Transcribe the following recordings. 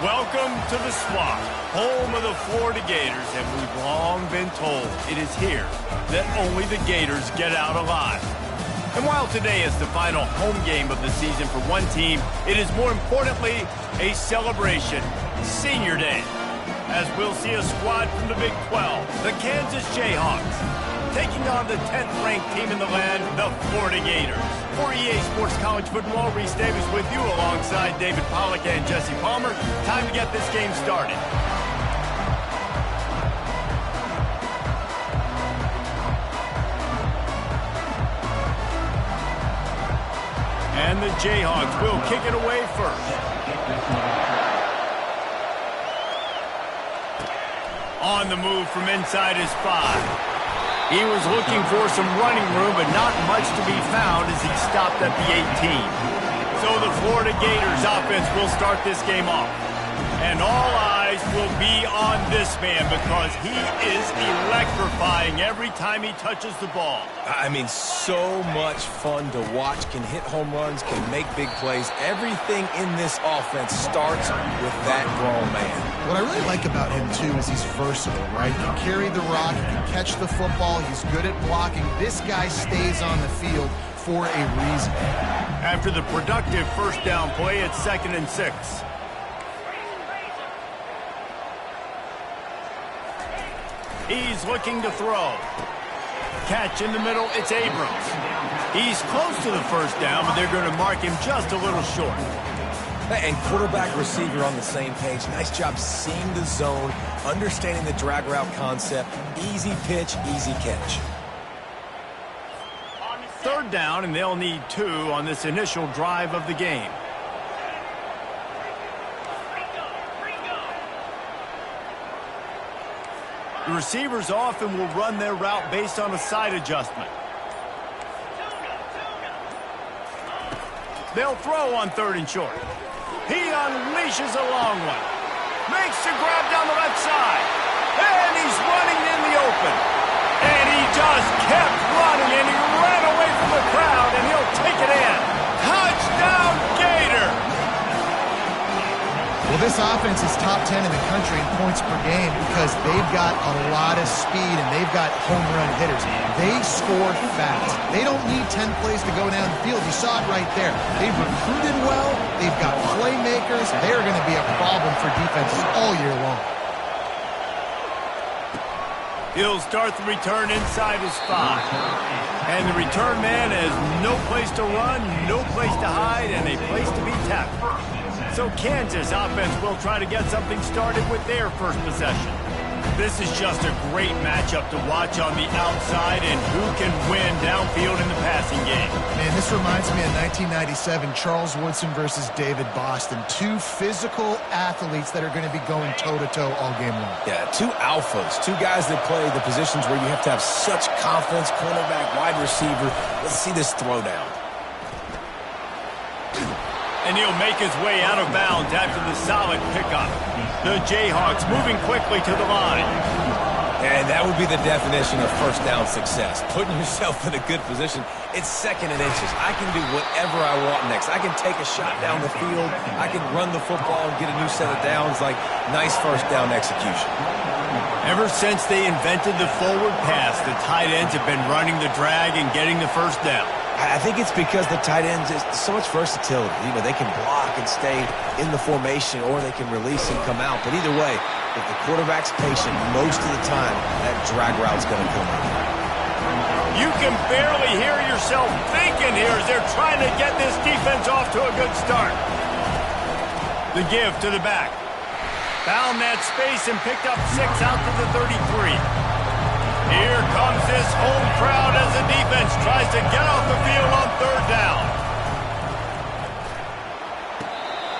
Welcome to the Swamp, home of the Florida Gators, and we've long been told it is here that only the Gators get out alive. And while today is the final home game of the season for one team, it is more importantly a celebration, Senior Day, as we'll see a squad from the Big 12, the Kansas Jayhawks, taking on the 10th-ranked team in the land, the Florida Gators. For EA Sports College Football, Reese Davis with you alongside David Pollack and Jesse Palmer. Time to get this game started. And the Jayhawks will kick it away first. On the move from inside his 5. He was looking for some running room, but not much to be found as he stopped at the 18. So the Florida Gators offense will start this game off. And all eyes will be on this man because he is electrifying every time he touches the ball. I mean, so much fun to watch. Can hit home runs, can make big plays. Everything in this offense starts with that grown man. What I really like about him, too, is he's versatile, right? He can carry the rock, he can catch the football, he's good at blocking. This guy stays on the field for a reason. After the productive first down play, it's 2nd and 6. He's looking to throw. Catch in the middle, it's Abrams. He's close to the first down, but they're going to mark him just a little short. And quarterback, receiver on the same page. Nice job seeing the zone, understanding the drag route concept. Easy pitch, easy catch. 3rd down, and they'll need 2 on this initial drive of the game. The receivers often will run their route based on a side adjustment. They'll throw on 3rd and short. He unleashes a long one. Makes the grab down the left side. And he's running in the open. And he just kept running, and he ran away from the crowd, and he'll take it in. Touchdown, Gator! Well, this offense is top 10 in the country in points per game because they've got a lot of speed and they've got home run hitters. They score fast. They don't need 10 plays to go down the field. You saw it right there. They've recruited well. They've got playmakers. They're going to be a problem for defenses all year long. He'll start the return inside his 5. And the return man has no place to run, no place to hide, and a place to be tackled. So Kansas offense will try to get something started with their first possession. This is just a great matchup to watch on the outside and who can win downfield in the passing game. Man, this reminds me of 1997, Charles Woodson versus David Boston. 2 physical athletes that are going to be going toe-to-toe all game long. Yeah, 2 alphas, 2 guys that play the positions where you have to have such confidence, cornerback, wide receiver. Let's see this throwdown. And he'll make his way out of bounds after the solid pickup. The Jayhawks moving quickly to the line. And that would be the definition of first down success. Putting yourself in a good position. It's 2nd and inches. I can do whatever I want next. I can take a shot down the field. I can run the football and get a new set of downs. Like, nice first down execution. Ever since they invented the forward pass, the tight ends have been running the drag and getting the first down. I think it's because the tight ends is so much versatility. You know, they can block and stay in the formation, or they can release and come out. But either way, if the quarterback's patient, most of the time, that drag route's going to come out. You can barely hear yourself thinking here as they're trying to get this defense off to a good start. The give to the back. Found that space and picked up 6 out to the 33. Here comes this home crowd as the defense tries to get off the field on 3rd down.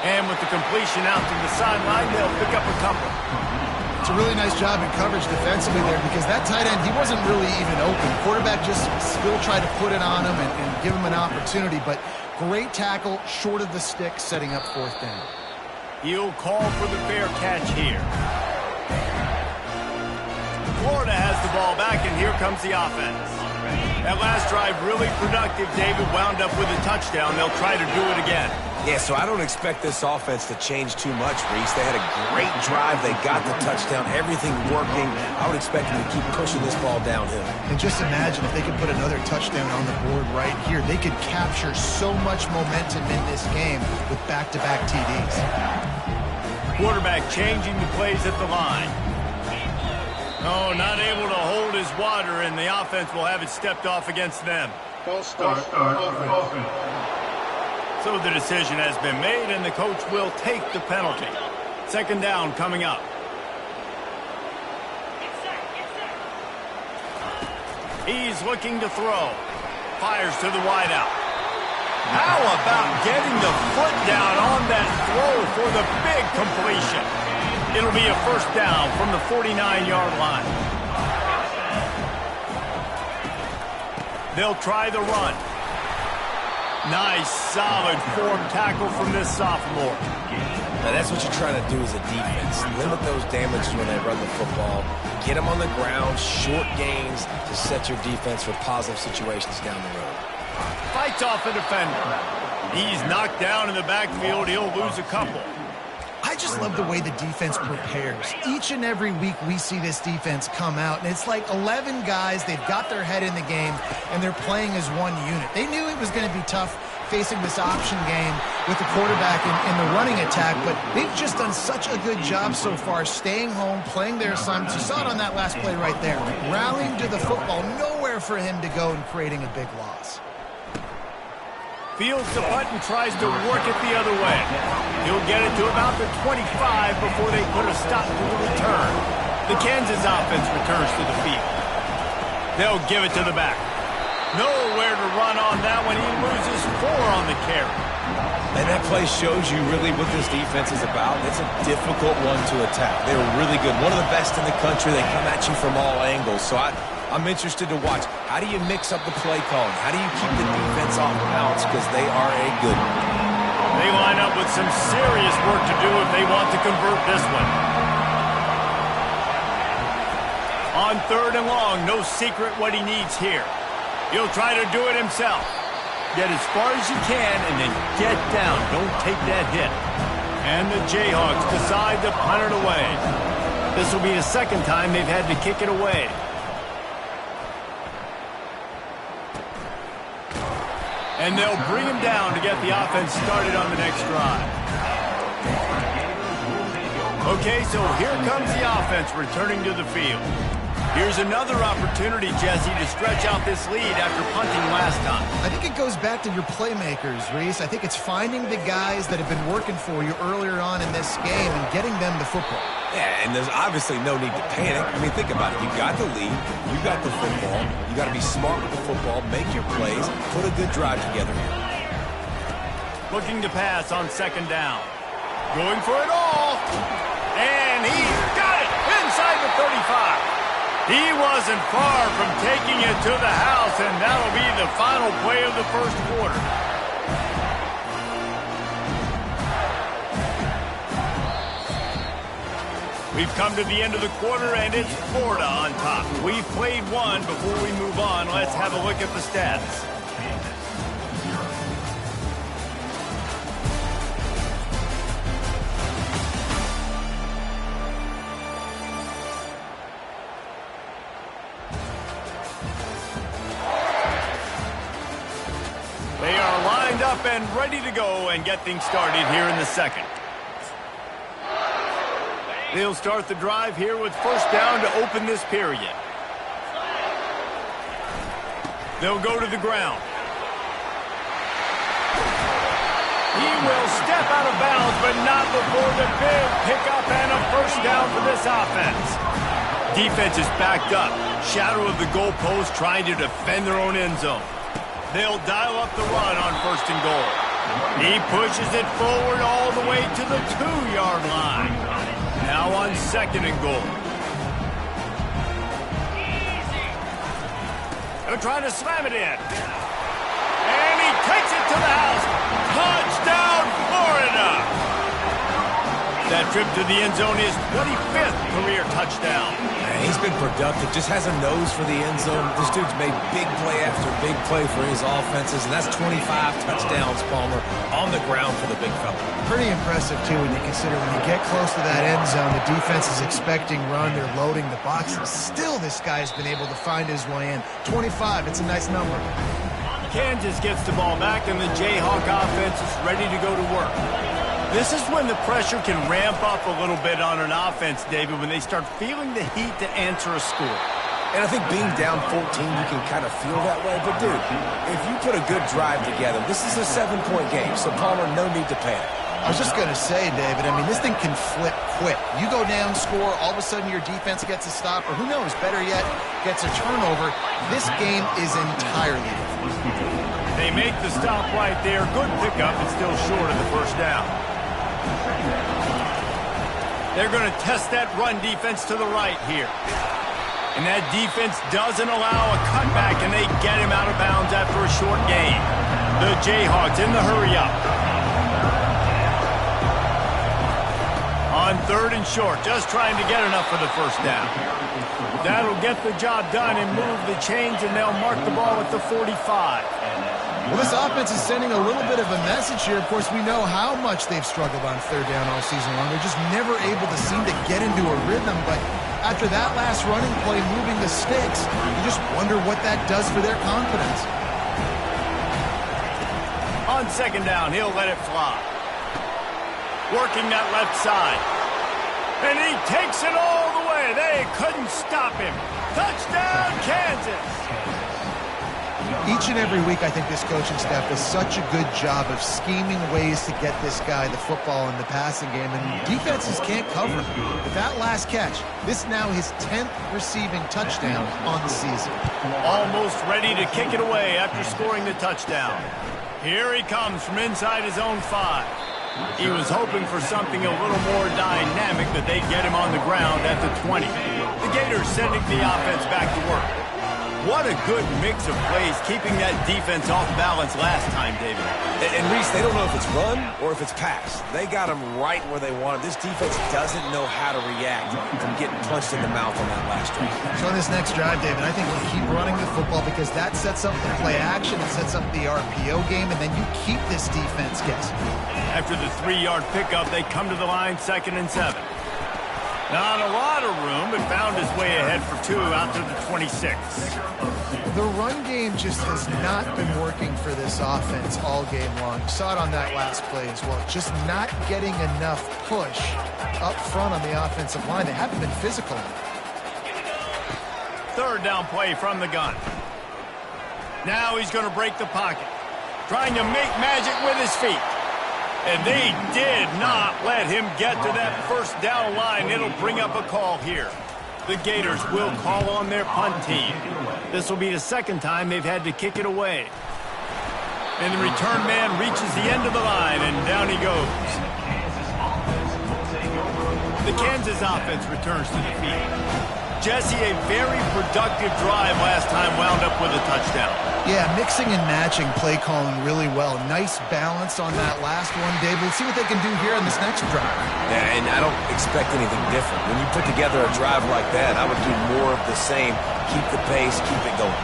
And with the completion out to the sideline, they'll pick up a couple. It's a really nice job in coverage defensively there because that tight end, he wasn't really even open. Quarterback just still tried to put it on him and give him an opportunity, but great tackle, short of the stick, setting up 4th down. He'll call for the fair catch here. Florida has the ball back, and here comes the offense. That last drive really productive. David wound up with a touchdown. They'll try to do it again. Yeah, so I don't expect this offense to change too much, Reese. They had a great drive. They got the touchdown, everything working. I would expect them to keep pushing this ball downhill. And just imagine if they could put another touchdown on the board right here. They could capture so much momentum in this game with back-to-back TDs. Quarterback changing the plays at the line. Oh, not able to hold his water, and the offense will have it stepped off against them. Start offense. So the decision has been made, and the coach will take the penalty. Second down coming up. He's looking to throw. Fires to the wideout. How about getting the foot down on that throw for the big completion? It'll be a first down from the 49-yard line. They'll try the run. Nice, solid form tackle from this sophomore. Now, that's what you're trying to do as a defense. Limit those damages when they run the football. Get them on the ground, short gains to set your defense for positive situations down the road. Fights off a defender. He's knocked down in the backfield. He'll lose a couple. I just love the way the defense prepares. Each and every week we see this defense come out, and it's like 11 guys, they've got their head in the game, and they're playing as one unit. They knew it was going to be tough facing this option game with the quarterback in the running attack, but they've just done such a good job so far staying home, playing their assignments. You saw it on that last play right there. Rallying to the football, nowhere for him to go and creating a big loss. Fields the punt and tries to work it the other way. He'll get it to about the 25 before they put a stop to the return. The Kansas offense returns to the field. They'll give it to the back. Nowhere to run on that one. He loses 4 on the carry. And that play shows you really what this defense is about. It's a difficult one to attack. They're really good. One of the best in the country. They come at you from all angles. So I'm interested to watch. How do you mix up the play calling? How do you keep the defense off balance? Because they are a good one. They line up with some serious work to do if they want to convert this one. On 3rd and long, no secret what he needs here. He'll try to do it himself. Get as far as you can and then get down. Don't take that hit. And the Jayhawks decide to punt it away. This will be the second time they've had to kick it away. And they'll bring him down to get the offense started on the next drive. Okay, so here comes the offense returning to the field. Here's another opportunity, Jesse, to stretch out this lead after punting last time. I think it goes back to your playmakers, Reese. I think it's finding the guys that have been working for you earlier on in this game and getting them the football. Yeah, and there's obviously no need to panic. I mean, think about it. You got the lead. You got the football. You got to be smart with the football. Make your plays. Put a good drive together here. Looking to pass on 2nd down. Going for it all. And he's got it inside the 35. He wasn't far from taking it to the house, and that'll be the final play of the first quarter. We've come to the end of the quarter, and it's Florida on top. We've played one. Before we move on, let's have a look at the stats. They are lined up and ready to go and get things started here in the second. They'll start the drive here with first down to open this period. They'll go to the ground. He will step out of bounds, but not before the big pickup and a first down for this offense. Defense is backed up. Shadow of the goalpost trying to defend their own end zone. They'll dial up the run on 1st and goal. He pushes it forward all the way to the 2-yard line. Now on 2nd and goal. They're trying to slam it in. And he takes it to the house. Touchdown, Florida! That trip to the end zone is 25th career touchdown. Man, he's been productive, just has a nose for the end zone. This dude's made big play after big play for his offenses, and that's 25 touchdowns, Palmer, on the ground for the big fella. Pretty impressive, too, when you consider when you get close to that end zone, the defense is expecting run, they're loading the boxes. Still, this guy's been able to find his way in. 25, it's a nice number. Kansas gets the ball back, and the Jayhawk offense is ready to go to work. This is when the pressure can ramp up a little bit on an offense, David, when they start feeling the heat to answer a score. And I think being down 14, you can kind of feel that way. But, dude, if you put a good drive together, this is a 7-point game, so Palmer, no need to panic. I was just going to say, David, I mean, this thing can flip quick. You go down, score, all of a sudden your defense gets a stop, or who knows, better yet, gets a turnover. This game is entirely different. They make the stop right there. Good pickup, but still short of the first down. They're going to test that run defense to the right here. And that defense doesn't allow a cutback, and they get him out of bounds after a short gain. The Jayhawks in the hurry up. On 3rd and short, just trying to get enough for the first down. That'll get the job done and move the chains, and they'll mark the ball at the 45. Well, this offense is sending a little bit of a message here. Of course, we know how much they've struggled on 3rd down all season long. They're just never able to seem to get into a rhythm. But after that last running play, moving the sticks, you just wonder what that does for their confidence. On 2nd down, he'll let it fly. Working that left side. And he takes it all the way. They couldn't stop him. Touchdown, Kansas! Each and every week, I think this coaching staff does such a good job of scheming ways to get this guy the football in the passing game, and defenses can't cover him. But that last catch, this now his 10th receiving touchdown on the season. Almost ready to kick it away after scoring the touchdown. Here he comes from inside his own 5. He was hoping for something a little more dynamic, that they'd get him on the ground at the 20. The Gators sending the offense back to work. What a good mix of plays, keeping that defense off balance last time, David. And Reese, they don't know if it's run or if it's pass. They got him right where they want him. This defense doesn't know how to react from getting punched in the mouth on that last drive. So on this next drive, David, I think we'll keep running the football because that sets up the play action, it sets up the RPO game, and then you keep this defense guessing. After the 3-yard pickup, they come to the line, 2nd and 7. Not a lot of room, but found his way ahead for 2 out to the 26. The run game just has not been working for this offense all game long. You saw it on that last play as well. Just not getting enough push up front on the offensive line. They haven't been physical. 3rd down play from the gun. Now he's going to break the pocket. Trying to make magic with his feet. And they did not let him get to that 1st down line. It'll bring up a call here. The Gators will call on their punt team. This will be the 2nd time they've had to kick it away. And the return man reaches the end of the line, and down he goes. The Kansas offense returns to the field. Jesse, a very productive drive last time, wound up with a touchdown. Yeah, mixing and matching play calling really well. Nice balance on that last one, Dave. Let's see what they can do here in this next drive. Yeah, and I don't expect anything different. When you put together a drive like that, I would do more of the same. Keep the pace, keep it going.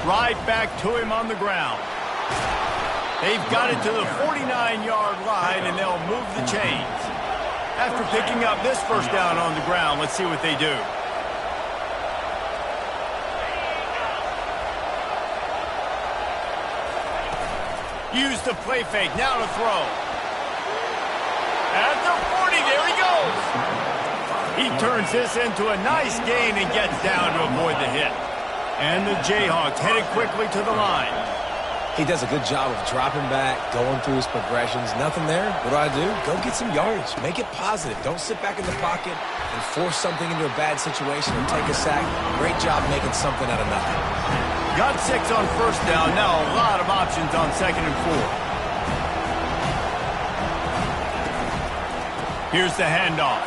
Right back to him on the ground. They've got it to the 49-yard line, and they'll move the chains. After picking up this 1st down on the ground, let's see what they do. Use the play fake, now to throw. At the 40, there he goes. He turns this into a nice gain and gets down to avoid the hit. And the Jayhawks headed quickly to the line. He does a good job of dropping back, going through his progressions. Nothing there. What do? Go get some yardage. Make it positive. Don't sit back in the pocket and force something into a bad situation or take a sack. Great job making something out of nothing. Got 6 on 1st down. Now a lot of options on 2nd and 4. Here's the handoff.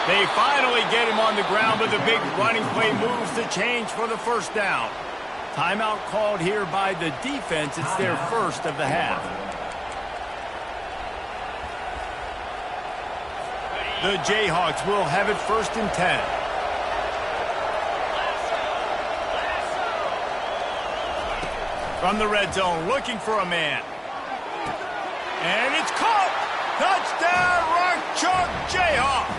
They finally get him on the ground, but the big running play moves the change for the 1st down. Timeout called here by the defense. It's their first of the half. The Jayhawks will have it 1st and 10. From the red zone, looking for a man. And it's caught! Touchdown, Rock Chalk Jayhawks!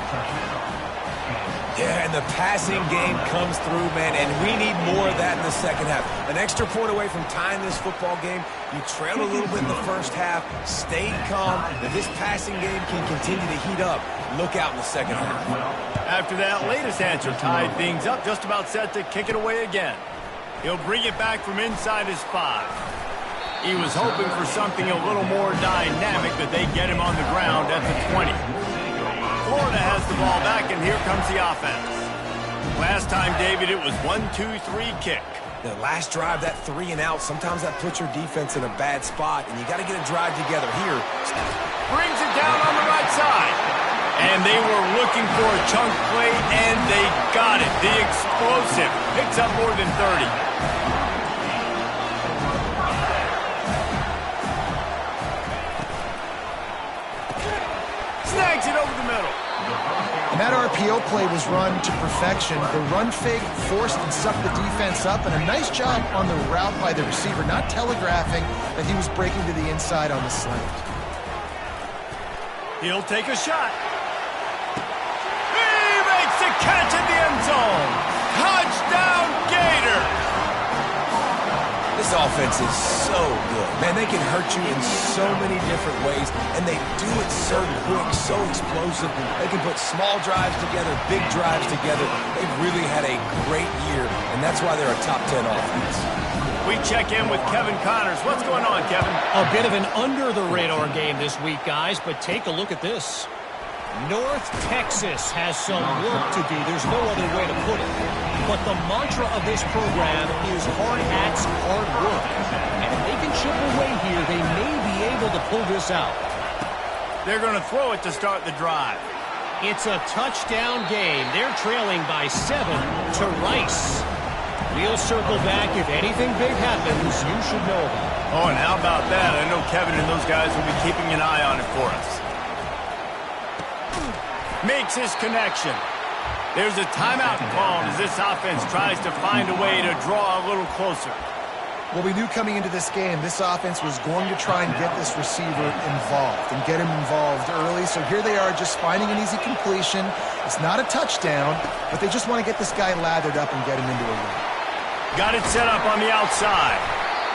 Yeah, and the passing game comes through, man, and we need more of that in the second half. An extra point away from tying this football game. You trail a little bit in the first half, stayed calm. If this passing game can continue to heat up, look out in the second half. After that latest answer tied things up, just about set to kick it away again. He'll bring it back from inside his 5. He was hoping for something a little more dynamic, but they get him on the ground at the 20. Florida has the ball back, and here comes the offense. Last time, David, it was 1-2-3 kick. The last drive, that 3 and out, sometimes that puts your defense in a bad spot, and you got to get a drive together here. Brings it down on the right side. And they were looking for a chunk play, and they got it. The explosive picks up more than 30. Snags it over the middle. And that RPO play was run to perfection. The run fake forced and sucked the defense up, and a nice job on the route by the receiver, not telegraphing that he was breaking to the inside on the slant. He'll take a shot. He makes a catch in the end zone. Touchdown, Gators! This offense is so good. Man, they can hurt you in so many different ways, and they do it so quick, so explosive. They can put small drives together, big drives together. They've really had a great year, and that's why they're a top 10 offense. We check in with Kevin Connors. What's going on, Kevin? A bit of an under-the-radar game this week, guys, but take a look at this. North Texas has some work to do. There's no other way to put it. But the mantra of this program is hard hats, hard work. And if they can chip away here, they may be able to pull this out. They're going to throw it to start the drive. It's a touchdown game. They're trailing by 7 to Rice. We'll circle back. If anything big happens, you should know about it. Oh, and how about that? I know Kevin and those guys will be keeping an eye on it for us. Makes his connection. There's a timeout called as this offense tries to find a way to draw a little closer. Well, we knew coming into this game, this offense was going to try and get this receiver involved and get him involved early. So here they are just finding an easy completion. It's not a touchdown, but they just want to get this guy lathered up and get him into a run. Got it set up on the outside.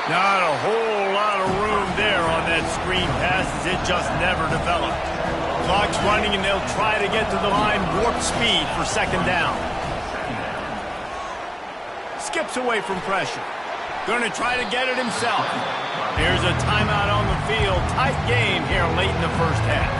Not a whole lot of room there on that screen pass as it just never developed. Clock's running, and they'll try to get to the line warp speed for 2nd down. Skips away from pressure. Going to try to get it himself. Here's a timeout on the field. Tight game here late in the first half.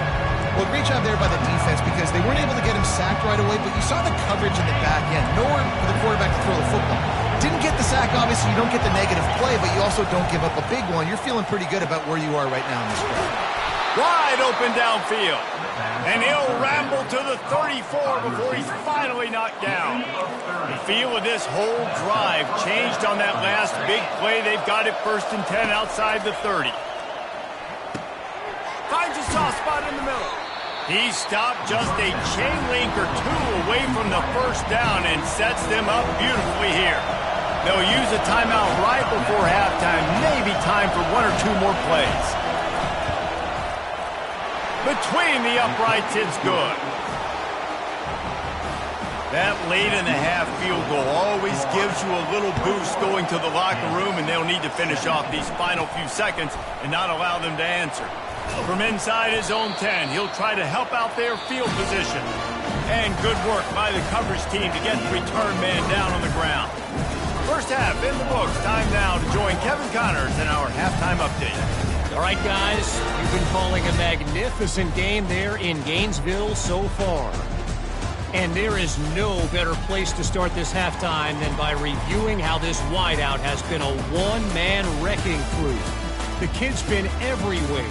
Well, great job there by the defense because they weren't able to get him sacked right away, but you saw the coverage in the back end. Nowhere for the quarterback to throw the football. Didn't get the sack, obviously. You don't get the negative play, but you also don't give up a big one. You're feeling pretty good about where you are right now in this play. Wide open downfield. And he'll ramble to the 34 before he's finally knocked down. The feel of this whole drive changed on that last big play. They've got it 1st and 10 outside the 30. Finds a soft spot in the middle. He stopped just a chain link or 2 away from the 1st down and sets them up beautifully here. They'll use a timeout right before halftime. Maybe time for 1 or 2 more plays. Between the uprights, it's good. That late in the half field goal always gives you a little boost going to the locker room, and they'll need to finish off these final few seconds and not allow them to answer. From inside his own 10, he'll try to help out their field position. And good work by the coverage team to get the return man down on the ground. First half in the books. Time now to join Kevin Connors in our halftime update. All right, guys, you've been calling a magnificent game there in Gainesville so far. And there is no better place to start this halftime than by reviewing how this wideout has been a one-man wrecking crew. The kid's been everywhere.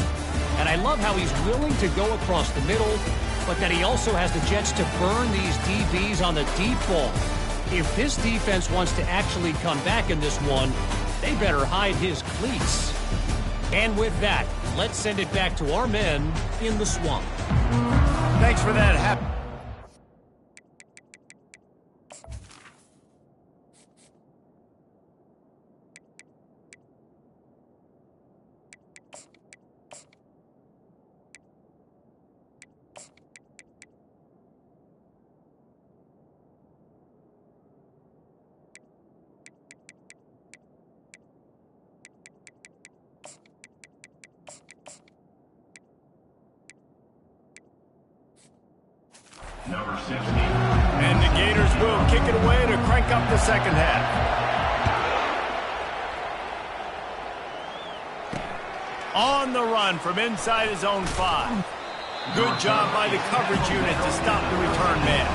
And I love how he's willing to go across the middle, but that he also has the jets to burn these DBs on the deep ball. If this defense wants to actually come back in this one, they better hide his cleats. And with that, let's send it back to our men in the swamp. Thanks for that. Number 16. And the Gators will kick it away to crank up the second half. On the run from inside his own 5. Good job by the coverage unit to stop the return man.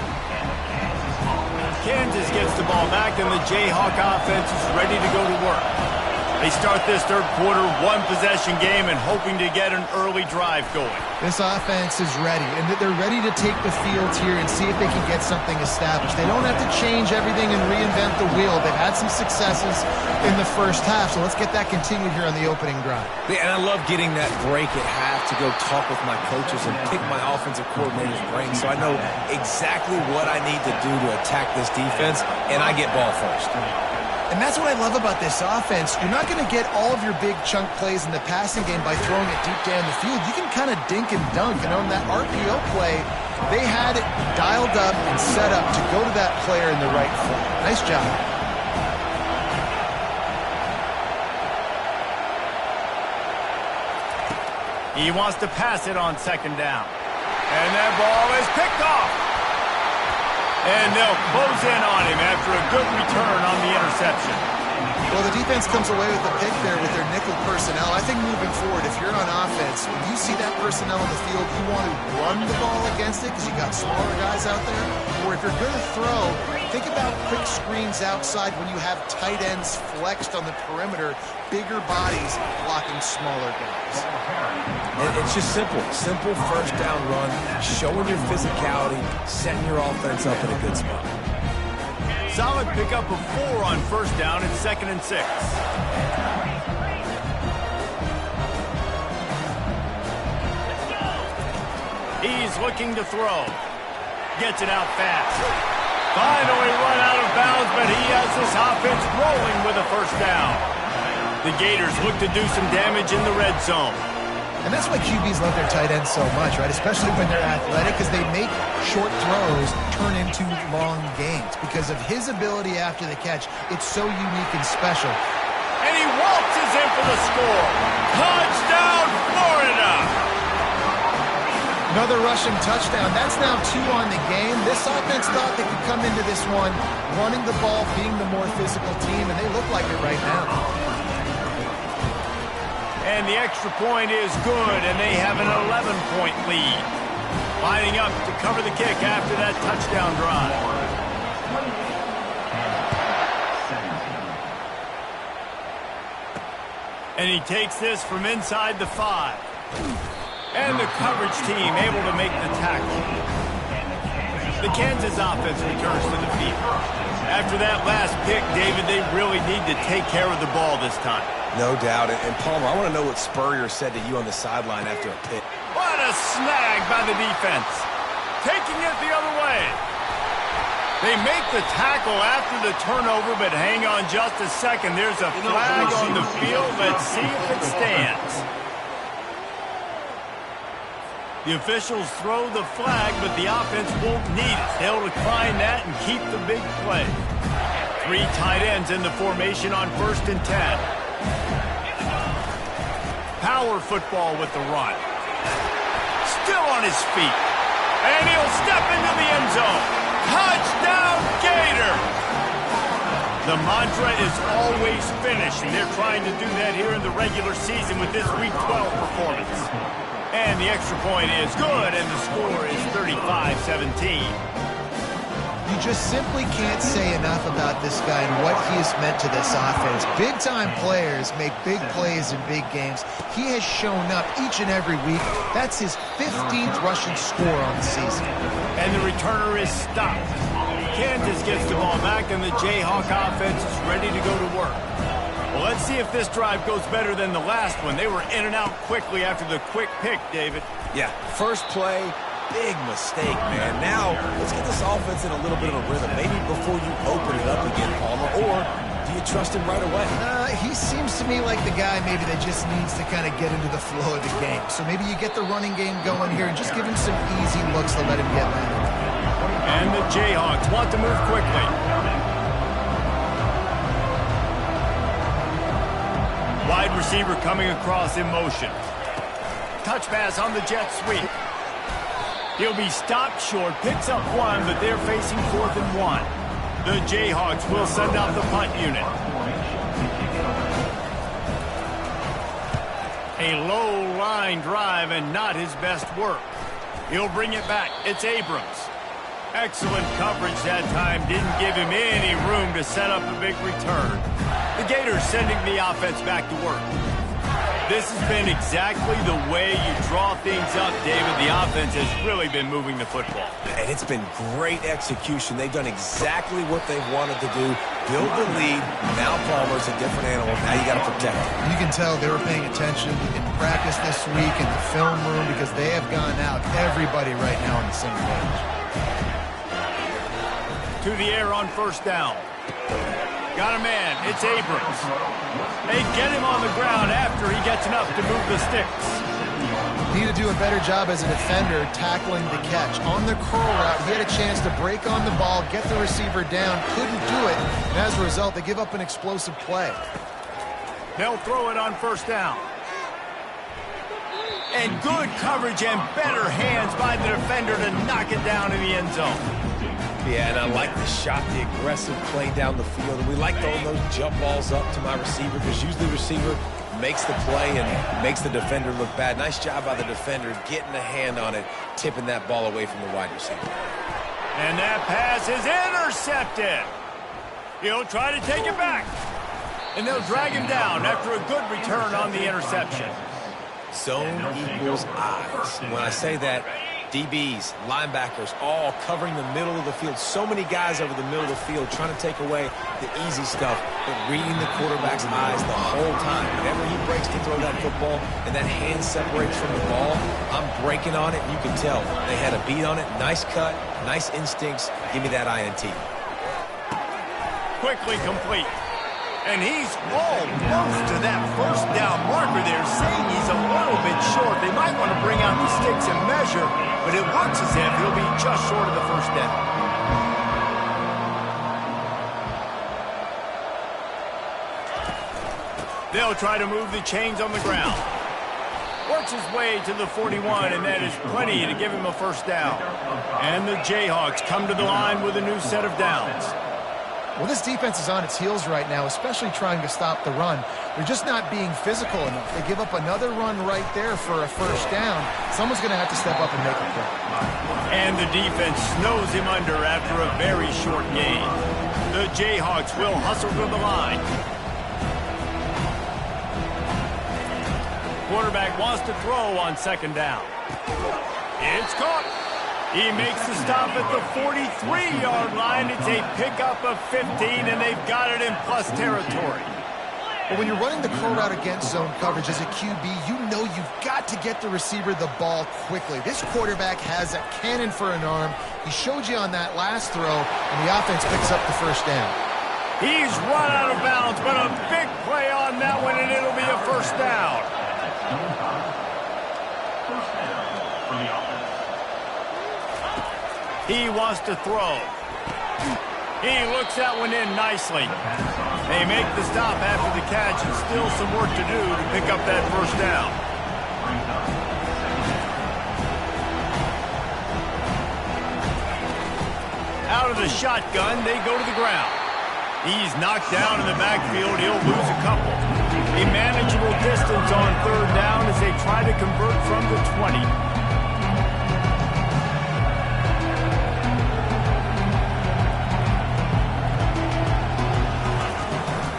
Kansas gets the ball back, and the Jayhawk offense is ready to go to work. They start this third quarter, one-possession game, and hoping to get an early drive going. This offense is ready, and they're ready to take the field here and see if they can get something established. They don't have to change everything and reinvent the wheel. They've had some successes in the first half, so let's get that continued here on the opening drive. Yeah, and I love getting that break at half to go talk with my coaches and pick my offensive coordinator's brain so I know exactly what I need to do to attack this defense, and I get ball first. And that's what I love about this offense. You're not going to get all of your big chunk plays in the passing game by throwing it deep down the field. You can kind of dink and dunk. And on that RPO play, they had it dialed up and set up to go to that player in the right foot. Nice job. He wants to pass it on second down. And that ball is picked off. And they'll close in on him after a good return on the interception. Well, the defense comes away with the pick there with their nickel personnel. I think moving forward, if you're on offense, when you see that personnel on the field, you want to run the ball against it because you got smaller guys out there. Or if you're going to throw, think about quick screens outside when you have tight ends flexed on the perimeter, bigger bodies blocking smaller guys. It's just simple. Simple first down run, showing your physicality, setting your offense up in a good spot. Solid pickup of 4 on first down and 2nd and 6. He's looking to throw. Gets it out fast. Finally run out of bounds, but he has this offense rolling with a first down. The Gators look to do some damage in the red zone. And that's why QBs love their tight ends so much, right? Especially when they're athletic, because they make short throws turn into long gains. Because of his ability after the catch, it's so unique and special. And he waltzes in for the score. Touchdown, Florida! Another rushing touchdown. That's now 2 on the game. This offense thought they could come into this one running the ball, being the more physical team, and they look like it right now. And the extra point is good, and they have an 11-point lead. Lining up to cover the kick after that touchdown drive. And he takes this from inside the 5. And the coverage team able to make the tackle. The Kansas offense returns to the field. After that last pick, David, they really need to take care of the ball this time. No doubt. And Palmer, I want to know what Spurrier said to you on the sideline after a pick. What a snag by the defense. Taking it the other way. They make the tackle after the turnover, but hang on just a second. There's a flag on the field. Let's see if it stands. The officials throw the flag, but the offense won't need it. They'll decline that and keep the big play. 3 tight ends in the formation on 1st and 10. Power football with the run. Still on his feet. And he'll step into the end zone. Touchdown, Gator! The mantra is always finish, and they're trying to do that here in the regular season with this Week 12 performance. And the extra point is good, and the score is 35-17. You just simply can't say enough about this guy and what he has meant to this offense. Big-time players make big plays in big games. He has shown up each and every week. That's his 15th rushing score on the season. And the returner is stopped. Kansas gets the ball back, and the Jayhawk offense is ready to go to work. Well, let's see if this drive goes better than the last one. They were in and out quickly after the quick pick, David. Yeah, first play, big mistake, man. Now, let's get this offense in a little bit of a rhythm. Maybe before you open it up again, Palmer, or do you trust him right away? He seems to me like the guy maybe that just needs to kind of get into the flow of the game. So maybe you get the running game going here and just give him some easy looks to let him get landed. And the Jayhawks want to move quickly. Wide receiver coming across in motion. Touch pass on the jet sweep. He'll be stopped short, picks up one, but they're facing 4th and 1. The Jayhawks will send out the punt unit. A low line drive and not his best work. He'll bring it back. It's Abrams. Excellent coverage that time. Didn't give him any room to set up a big return. The Gators sending the offense back to work. This has been exactly the way you draw things up, David. The offense has really been moving the football. And it's been great execution. They've done exactly what they've wanted to do. Build the lead. Now Palmer's a different animal. Now you got to protect him. You can tell they were paying attention in practice this week in the film room because they have gone out, everybody right now on the same page. To the air on 1st down. Got a man. It's Abrams. They get him on the ground after he gets enough to move the sticks. Need to do a better job as a defender tackling the catch. On the curl route, he had a chance to break on the ball, get the receiver down, couldn't do it, and as a result, they give up an explosive play. They'll throw it on 1st down. And good coverage and better hands by the defender to knock it down in the end zone. Yeah, and I like the shot, the aggressive play down the field. And we like throwing those jump balls up to my receiver because usually the receiver makes the play and makes the defender look bad. Nice job by the defender getting a hand on it, tipping that ball away from the wide receiver. And that pass is intercepted. He'll try to take it back. And they'll drag him down after a good return on the interception. Zone equals eyes. When I say that, DBs, linebackers, all covering the middle of the field. So many guys over the middle of the field trying to take away the easy stuff, but reading the quarterback's eyes the whole time. Whenever he breaks to throw that football and that hand separates from the ball, I'm breaking on it. You can tell they had a beat on it. Nice cut, nice instincts. Give me that INT. Quickly complete. And he's almost to that 1st down marker there, saying he's a little bit short. They might want to bring out the sticks and measure, but it looks as if he'll be just short of the 1st down. They'll try to move the chains on the ground. Works his way to the 41, and that is plenty to give him a 1st down. And the Jayhawks come to the line with a new set of downs. Well, this defense is on its heels right now, especially trying to stop the run. They're just not being physical enough. They give up another run right there for a 1st down. Someone's going to have to step up and make a play. And the defense snows him under after a very short gain. The Jayhawks will hustle to the line. Quarterback wants to throw on 2nd down. It's caught. He makes the stop at the 43-yard line. It's a pickup of 15, and they've got it in plus territory. But when you're running the curl route against zone coverage as a QB, you know you've got to get the receiver the ball quickly. This quarterback has a cannon for an arm. He showed you on that last throw, and the offense picks up the 1st down. He's run out of bounds, but a big play on that one, and it'll be a 1st down. He wants to throw. He looks that one in nicely. They make the stop after the catch, and still some work to do to pick up that 1st down. Out of the shotgun, they go to the ground. He's knocked down in the backfield. He'll lose a couple. A manageable distance on 3rd down as they try to convert from the 20.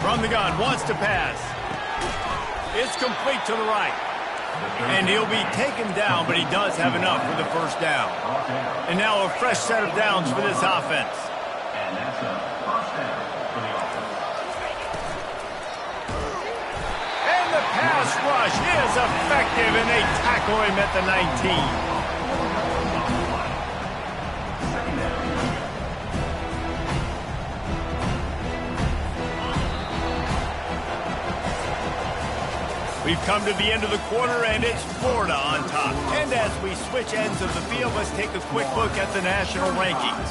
From the gun, wants to pass. It's complete to the right. And he'll be taken down, but he does have enough for the 1st down. And now a fresh set of downs for this offense. That's a first down for the offense. And the pass rush is effective, and they tackle him at the 19. We've come to the end of the quarter, and it's Florida on top. And as we switch ends of the field, let's take a quick look at the national rankings.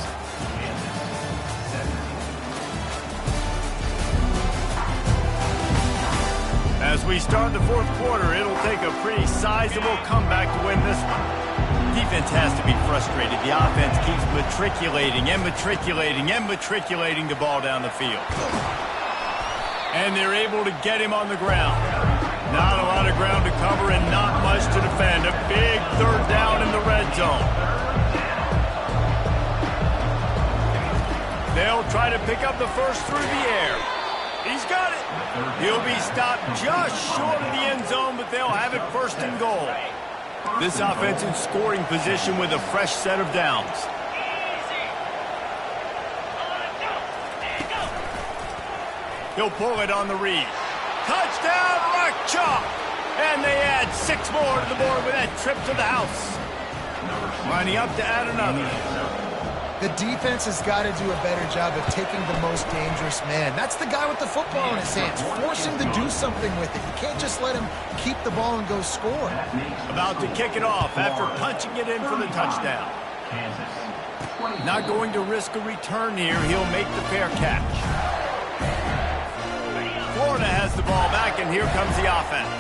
As we start the fourth quarter, it'll take a pretty sizable comeback to win this one. Defense has to be frustrated. The offense keeps matriculating and matriculating and matriculating the ball down the field. And they're able to get him on the ground. Not a lot of ground to cover and not much to defend. A big third down in the red zone. They'll try to pick up the first through the air. He's got it. He'll be stopped just short of the end zone, but they'll have it first and goal. This offense in scoring position with a fresh set of downs. He'll pull it on the read. Touchdown, Rock Chalk! And they add 6 more to the board with that trip to the house. Lining up to add another. The defense has got to do a better job of taking the most dangerous man. That's the guy with the football in his hands. Force him to do something with it. You can't just let him keep the ball and go score. About to kick it off after punching it in for the touchdown. Not going to risk a return here. He'll make the fair catch. Florida has the ball back, and here comes the offense.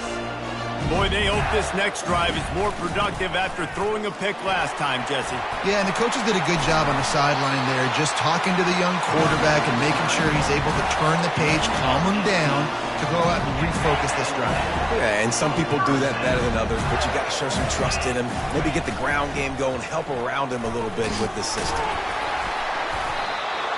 Boy, they hope this next drive is more productive after throwing a pick last time, Jesse. Yeah, and the coaches did a good job on the sideline there, just talking to the young quarterback and making sure he's able to turn the page, calm him down, to go out and refocus this drive. Yeah, and some people do that better than others, but you got to show some trust in him. Maybe get the ground game going, help around him a little bit with this system.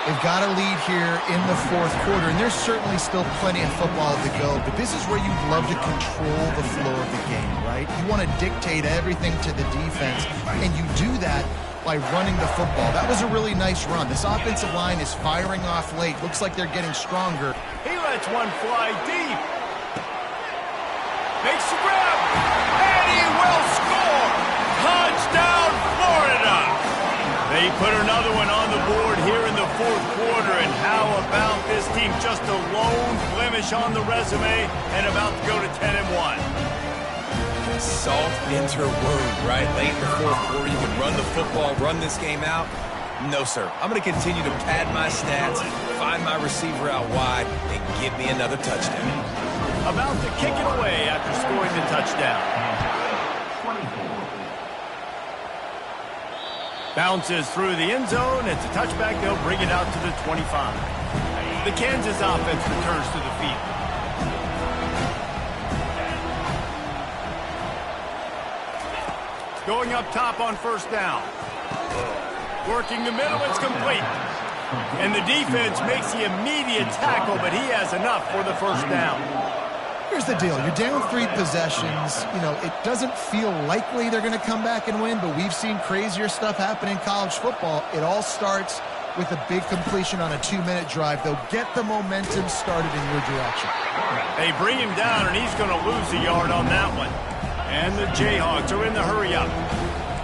They've got a lead here in the fourth quarter, and there's certainly still plenty of football to go, but this is where you'd love to control the flow of the game, right? You want to dictate everything to the defense, and you do that by running the football. That was a really nice run. This offensive line is firing off late. Looks like they're getting stronger. He lets one fly deep. Makes the grab, and he will score! Touchdown, Florida! They put another one on the board here in the fourth quarter, and how about this team? Just a lone blemish on the resume and about to go to 10-1. Salt into wound, right? Late in the fourth quarter, you can run the football, run this game out. No, sir. I'm going to continue to pad my stats, find my receiver out wide, and give me another touchdown. About to kick it away after scoring the touchdown. Bounces through the end zone. It's a touchback. They'll bring it out to the 25. The Kansas offense returns to the field. Going up top on first down. Working the middle. It's complete. And the defense makes the immediate tackle, but he has enough for the first down. Here's the deal. You're down 3 possessions. You know, it doesn't feel likely they're going to come back and win, but we've seen crazier stuff happen in college football. It all starts with a big completion on a 2-minute drive. They'll get the momentum started in your direction. They bring him down, and he's going to lose a yard on that one. And the Jayhawks are in the hurry-up.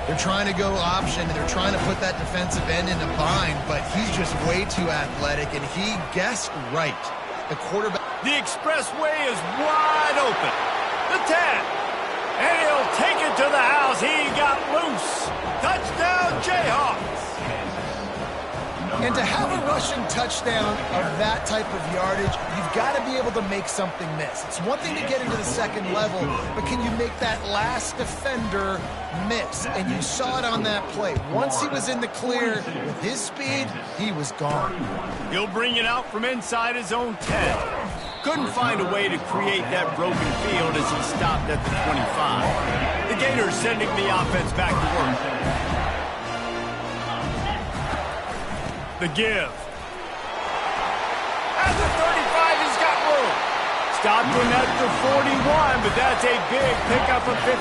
They're trying to go option, and they're trying to put that defensive end in a bind, but he's just way too athletic, and he guessed right. The quarterback... The expressway is wide open. The 10. And he'll take it to the house. He got loose. Touchdown, Jayhawks. And to have a rushing touchdown of that type of yardage, you've got to be able to make something miss. It's one thing to get into the second level, but can you make that last defender miss? And you saw it on that play. Once he was in the clear with his speed, he was gone. He'll bring it out from inside his own 10. Couldn't find a way to create that broken field as he stopped at the 25. The Gators sending the offense back to work. The give. At the 35, he's got room. Stopped him at the 41, but that's a big pickup of 15.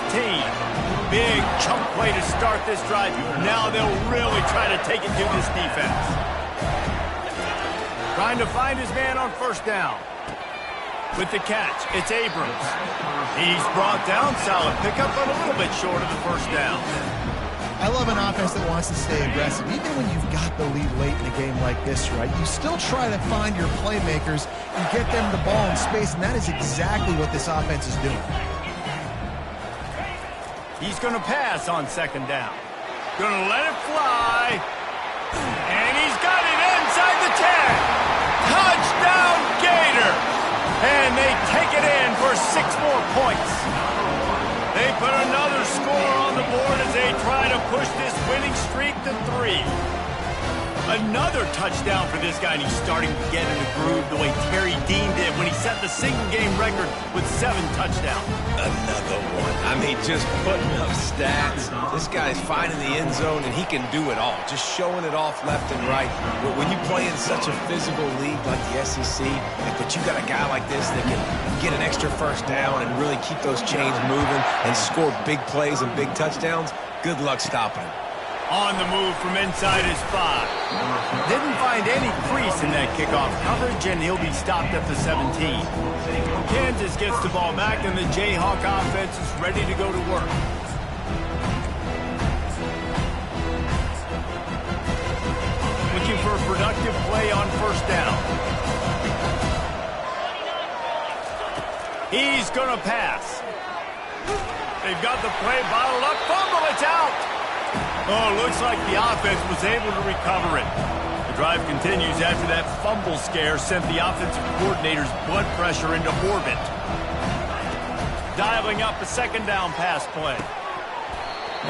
Big chunk play to start this drive. Now they'll really try to take it to this defense. Trying to find his man on first down. With the catch, it's Abrams. He's brought down. Solid pickup, but a little bit short of the first down. I love an offense that wants to stay aggressive. Even when you've got the lead late in a game like this, right, you still try to find your playmakers and get them the ball in space, and that is exactly what this offense is doing. He's going to pass on second down. Going to let it fly. And he's got it inside the 10. Touchdown, Gator. And they take it in for 6 more points. They put another score on the board as they try to push this winning streak to 3. Another touchdown for this guy, and he's starting to get in the groove the way Terry Dean did when he set the single-game record with 7 touchdowns. Another one. I mean, just putting up stats. This guy's finding the end zone, and he can do it all. Just showing it off left and right. When you play in such a physical league like the SEC, but you got a guy like this that can get an extra first down and really keep those chains moving and score big plays and big touchdowns, good luck stopping him. On the move from inside his 5. Didn't find any crease in that kickoff coverage, and he'll be stopped at the 17. Kansas gets the ball back, and the Jayhawk offense is ready to go to work. Looking for a productive play on first down. He's going to pass. They've got the play bottled up. Fumble, it's out. Oh, looks like the offense was able to recover it. The drive continues after that fumble scare sent the offensive coordinator's blood pressure into orbit. Dialing up a second down pass play.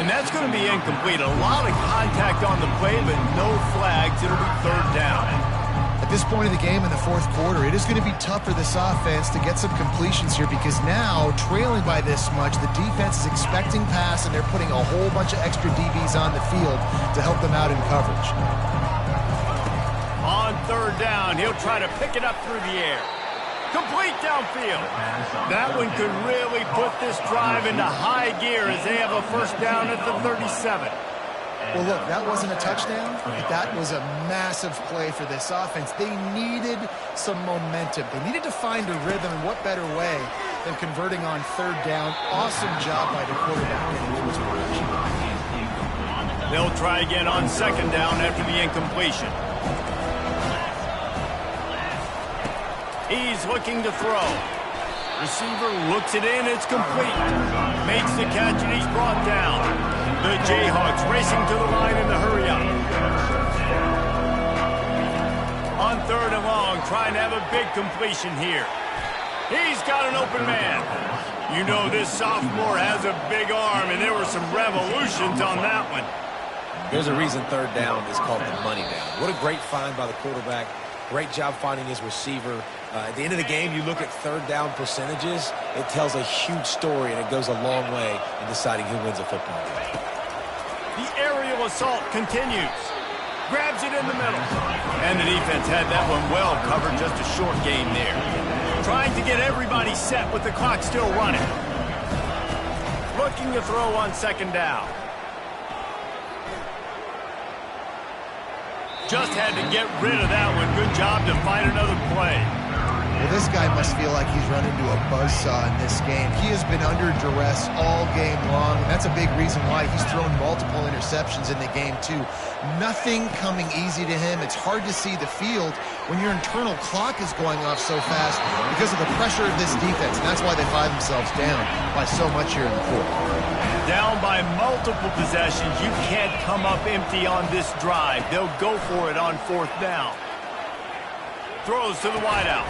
And that's going to be incomplete. A lot of contact on the play, but no flags. It'll be third down. At this point of the game in the fourth quarter, it is going to be tough for this offense to get some completions here because now, trailing by this much, the defense is expecting pass and they're putting a whole bunch of extra DBs on the field to help them out in coverage. On third down, he'll try to pick it up through the air. Complete downfield. That one could really put this drive into high gear as they have a first down at the 37. Well, look, that wasn't a touchdown, but that was a massive play for this offense. They needed some momentum. They needed to find a rhythm, and what better way than converting on third down. Awesome job by the quarterback getting to his progression. They'll try again on second down after the incompletion. He's looking to throw. Receiver looks it in, it's complete. Makes the catch, and he's brought down. The Jayhawks racing to the line in the hurry-up. On third and long, trying to have a big completion here. He's got an open man. You know this sophomore has a big arm, and there were some revolutions on that one. There's a reason third down is called the money down. What a great find by the quarterback. Great job finding his receiver. At the end of the game, you look at third down percentages. It tells a huge story, and it goes a long way in deciding who wins a football game. The aerial assault continues. Grabs it in the middle. And the defense had that one well covered, just a short gain there. Trying to get everybody set with the clock still running. Looking to throw on second down. Just had to get rid of that one. Good job to find another play. Well, this guy must feel like he's run into a buzzsaw in this game. He has been under duress all game long, and that's a big reason why he's thrown multiple interceptions in the game, too. Nothing coming easy to him. It's hard to see the field when your internal clock is going off so fast because of the pressure of this defense, and that's why they find themselves down by so much here in the fourth. Down by multiple possessions. You can't come up empty on this drive. They'll go for it on fourth down. Throws to the wideout.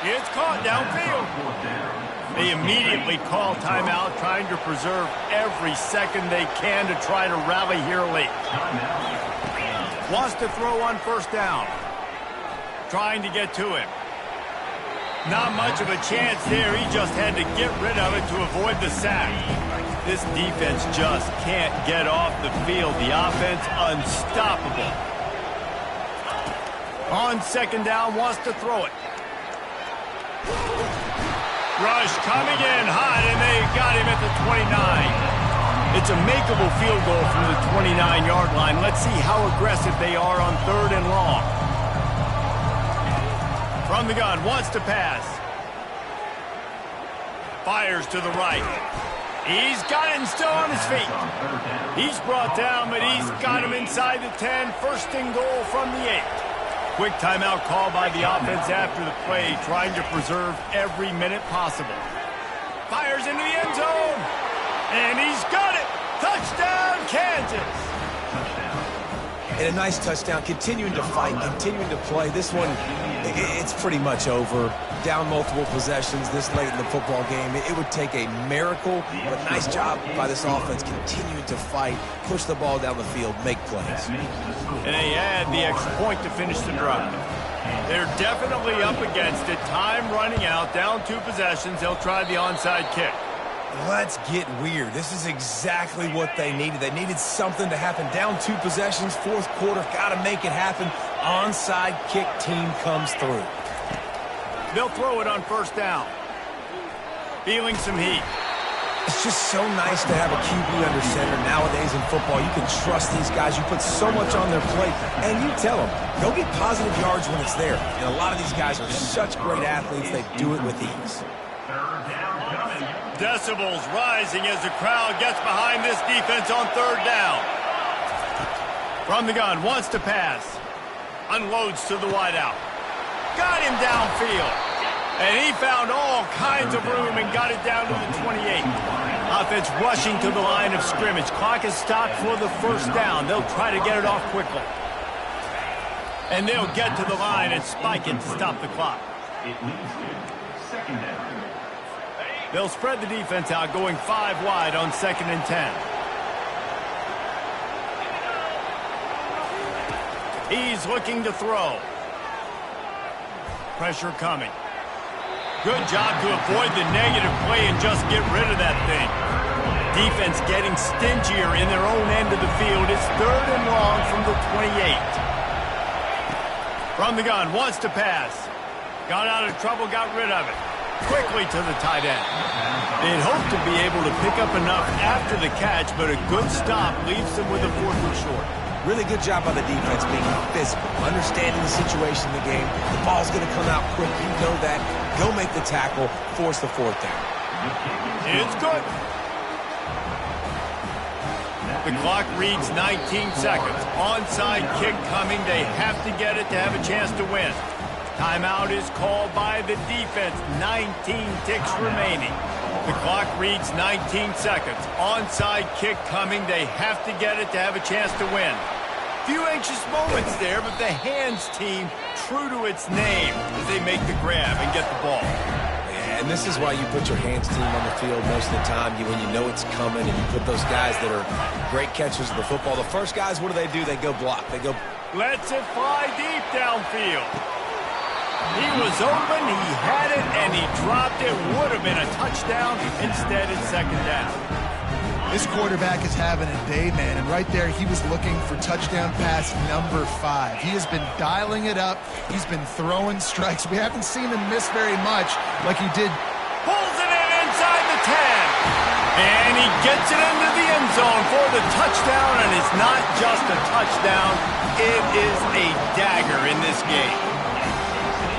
It's caught downfield. They immediately call timeout, trying to preserve every second they can to try to rally here late. Wants to throw on first down. Trying to get to him. Not much of a chance there. He just had to get rid of it to avoid the sack. This defense just can't get off the field. The offense unstoppable. On second down, wants to throw it. Rush coming in hot, and they got him at the 29. It's a makeable field goal from the 29-yard line. Let's see how aggressive they are on third and long. From the gun, wants to pass. Fires to the right. He's got it and still on his feet. He's brought down, but he's got him inside the 10. First and goal from the 8. Quick timeout call by the offense after the play, trying to preserve every minute possible. Fires into the end zone, and he's got it. Touchdown, Kansas. And a nice touchdown, continuing to fight, continuing to play. This one, it's pretty much over. Down multiple possessions this late in the football game. It would take a miracle, but nice job by this offense continuing to fight, push the ball down the field, make plays. And they add the extra point to finish the drive. They're definitely up against it. Time running out, down 2 possessions. They'll try the onside kick. Let's get weird. This is exactly what they needed. They needed something to happen. Down 2 possessions, 4th quarter, got to make it happen. Onside kick team comes through. They'll throw it on first down. Feeling some heat. It's just so nice to have a QB under center nowadays in football. You can trust these guys. You put so much on their plate, and you tell them, go get positive yards when it's there. And a lot of these guys are such great athletes, they do it with ease. Decibels rising as the crowd gets behind this defense on third down. From the gun, wants to pass. Unloads to the wideout. Got him downfield. And he found all kinds of room and got it down to the 28. Offense rushing to the line of scrimmage. Clock is stopped for the first down. They'll try to get it off quickly. And they'll get to the line and spike it to stop the clock. It leads to second down. They'll spread the defense out, going 5 wide on 2nd and 10. He's looking to throw. Pressure coming. Good job to avoid the negative play and just get rid of that thing. Defense getting stingier in their own end of the field. It's 3rd and long from the 28. From the gun, wants to pass. Got out of trouble, got rid of it. Quickly to the tight end. They'd hope to be able to pick up enough after the catch, but a good stop leaves them with a 4th and short. Really good job by the defense being physical, understanding the situation in the game. The ball's going to come out quick. You know that. Go make the tackle, force the 4th down. It's good. The clock reads 19 seconds. Onside kick coming. They have to get it to have a chance to win. Timeout is called by the defense. 19 ticks remaining. The clock reads 19 seconds. Onside kick coming. They have to get it to have a chance to win. Few anxious moments there, but the hands team true to its name as they make the grab and get the ball. Yeah, and this is why you put your hands team on the field most of the time. When you know it's coming, and you put those guys that are great catchers of the football. The first guys, what do? They go block. They go. Lets it fly deep downfield. He was open, he had it, and he dropped it. Would have been a touchdown. Instead, it's 2nd down. This quarterback is having a day, man, and right there he was looking for touchdown pass number 5. He has been dialing it up. He's been throwing strikes. We haven't seen him miss very much like he did. Pulls it in inside the 10. And he gets it into the end zone for the touchdown, and it's not just a touchdown. It is a dagger in this game.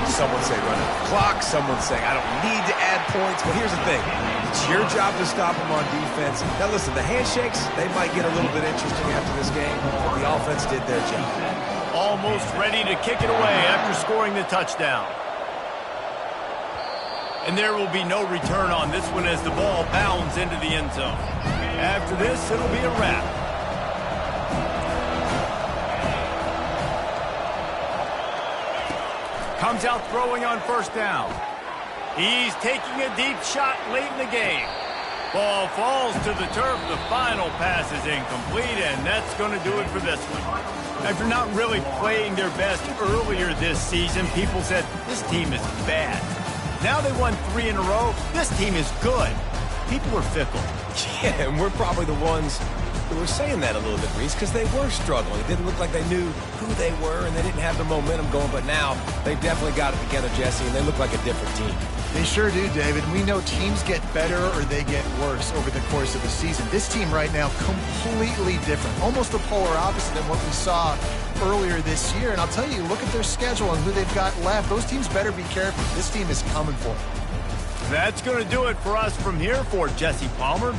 Someone say run out the clock. Someone saying I don't need to add points. But here's the thing. It's your job to stop them on defense. Now listen, the handshakes, they might get a little bit interesting after this game, but the offense did their job. Almost ready to kick it away after scoring the touchdown. And there will be no return on this one as the ball bounds into the end zone. After this, it'll be a wrap. Comes out throwing on first down. He's taking a deep shot late in the game. Ball falls to the turf. The final pass is incomplete, and that's going to do it for this one. After not really playing their best earlier this season, people said, this team is bad. Now they won 3 in a row. This team is good. People are fickle. Yeah, and we're probably the ones We were saying that a little bit, Reese, because they were struggling. It didn't look like they knew who they were, and they didn't have the momentum going. But now they definitely got it together, Jesse, and they look like a different team. They sure do, David. We know teams get better or they get worse over the course of the season. This team right now, completely different. Almost the polar opposite than what we saw earlier this year. And I'll tell you, look at their schedule and who they've got left. Those teams better be careful. This team is coming for it. That's going to do it for us from here for Jesse Palmer.